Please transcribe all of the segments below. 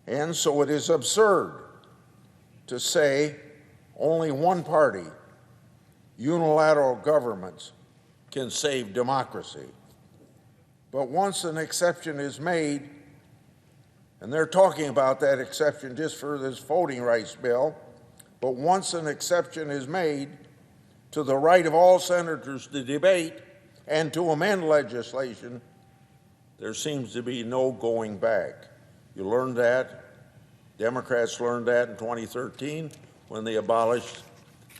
And so it is absurd to say only one party, unilateral governments, can save democracy. But once an exception is made, and they're talking about that exception just for this voting rights bill, but once an exception is made to the right of all senators to debate and to amend legislation, there seems to be no going back. You learned that. Democrats learned that in 2013 when they abolished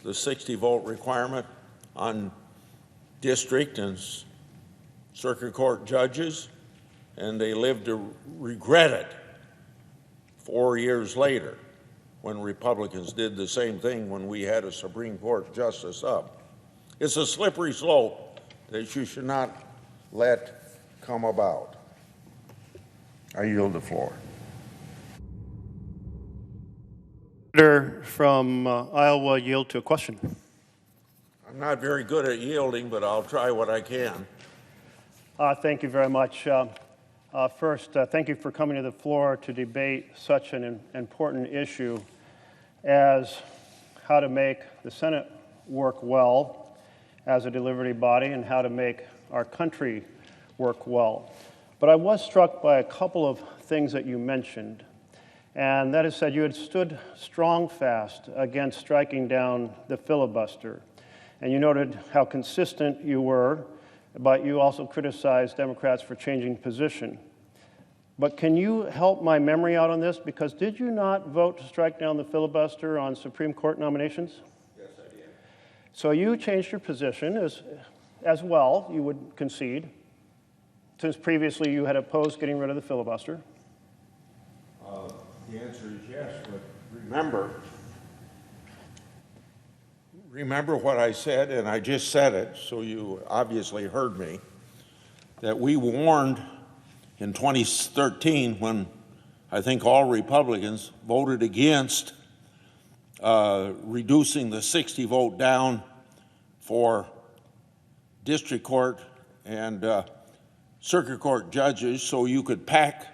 the 60-vote requirement on district and circuit court judges, and they lived to regret it 4 years later when Republicans did the same thing when we had a Supreme Court justice up. It's a slippery slope that you should not let come about. I yield the floor. Senator from Iowa yield to a question. I'm not very good at yielding, but I'll try what I can. Thank you very much. First, thank you for coming to the floor to debate such an important issue as how to make the Senate work well as a deliberative body and how to make our country work well. But I was struck by a couple of things that you mentioned, and that is that you had stood strong fast against striking down the filibuster. And you noted how consistent you were, but you also criticized Democrats for changing position. But can you help my memory out on this? Because did you not vote to strike down the filibuster on Supreme Court nominations? Yes, I did. So you changed your position as well, you would concede, since previously you had opposed getting rid of the filibuster. The answer is yes, but remember what I said, and I just said it, so you obviously heard me, that we warned in 2013 when I think all Republicans voted against reducing the 60 vote down for district court and circuit court judges so you could pack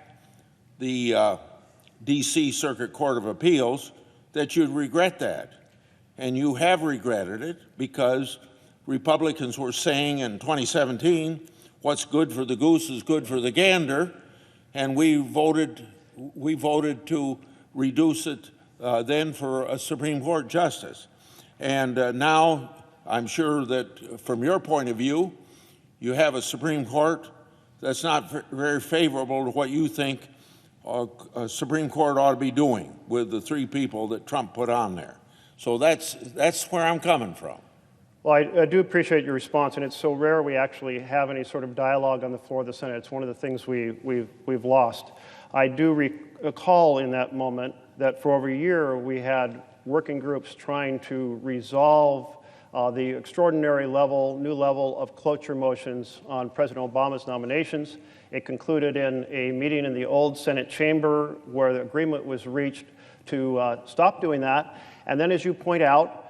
the D.C. Circuit Court of Appeals, that you'd regret that. And you have regretted it because Republicans were saying in 2017, what's good for the goose is good for the gander, and we voted to reduce it then for a Supreme Court justice. And now I'm sure that from your point of view, you have a Supreme Court that's not very favorable to what you think a Supreme Court ought to be doing with the three people that Trump put on there. So that's where I'm coming from. Well, I do appreciate your response, and it's so rare we actually have any sort of dialogue on the floor of the Senate. It's one of the things we've lost. I do recall in that moment that for over a year we had working groups trying to resolve the extraordinary new level of cloture motions on President Obama's nominations. It concluded in a meeting in the old Senate chamber where the agreement was reached to stop doing that. And then, as you point out,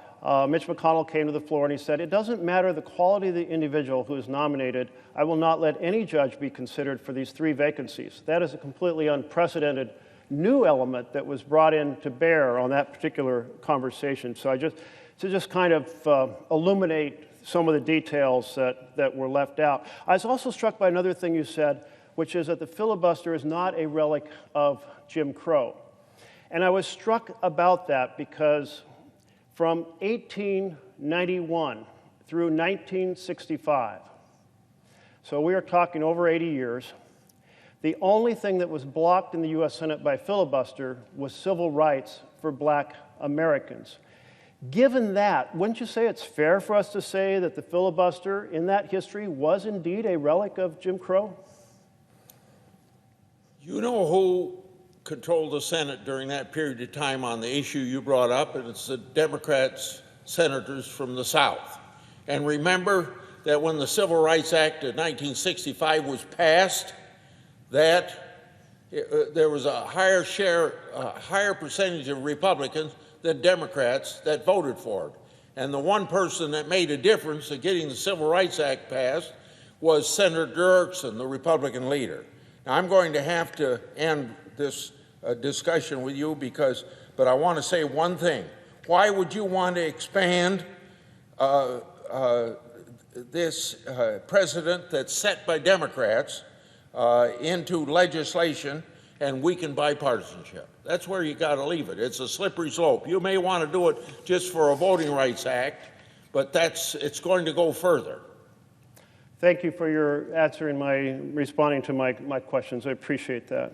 Mitch McConnell came to the floor and he said, it doesn't matter the quality of the individual who is nominated, I will not let any judge be considered for these 3 vacancies. That is a completely unprecedented new element that was brought in to bear on that particular conversation. So to just kind of illuminate some of the details that were left out. I was also struck by another thing you said, which is that the filibuster is not a relic of Jim Crow. And I was struck about that because from 1891 through 1965, so we are talking over 80 years, the only thing that was blocked in the U.S. Senate by filibuster was civil rights for Black Americans. Given that, wouldn't you say it's fair for us to say that the filibuster in that history was indeed a relic of Jim Crow? You know who controlled the Senate during that period of time on the issue you brought up, and it's the Democrats, senators from the South. And remember that when the Civil Rights Act of 1965 was passed, that there was a higher percentage of Republicans than Democrats that voted for it. And the one person that made a difference in getting the Civil Rights Act passed was Senator Dirksen, the Republican leader. Now, I'm going to have to end this discussion with you but I want to say one thing. Why would you want to expand this precedent that's set by Democrats into legislation and weaken bipartisanship? That's where you got to leave it. It's a slippery slope. You may want to do it just for a Voting Rights Act, but it's going to go further. Thank you for your responding to my questions. I appreciate that.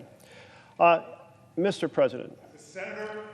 Mr. President. The senator